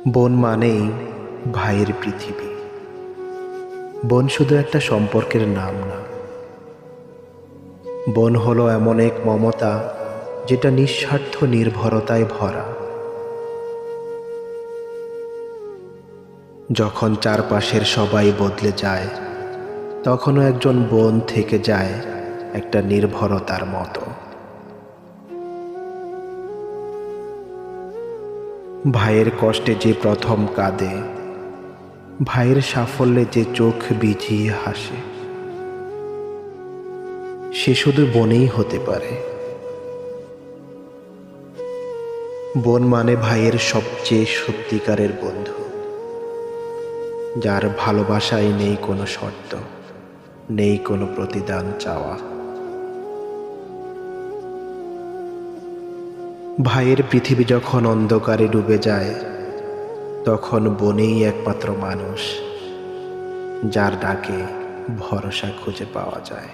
বোন মানেই ভাইয়ের পৃথিবী। বোন শুধু একটা সম্পর্কের নাম না, বোন হলো এমন এক মমতা যেটা নিঃস্বার্থ নির্ভরতায় ভরা। যখন চারপাশের সবাই বদলে যায়, তখনও একজন বোন থেকে যায় একটা নির্ভরতার মতো। ভাইয়ের কষ্টে যে প্রথম কাঁদে, ভাইয়ের সাফল্যে যে চোখ ভিজিয়ে হাসে, সে শুধু বোনেই হতে পারে। বোন মানে ভাইয়ের সবচেয়ে সত্যিকারের বন্ধু, যার ভালোবাসায় নেই কোনো শর্ত, নেই কোনো প্রতিদান চাওয়া। ভাইয়ের পৃথিবী যখন অন্ধকারে ডুবে যায়, তখন বোনেই একমাত্র মানুষ যার ডাকে ভরসা খুঁজে পাওয়া যায়।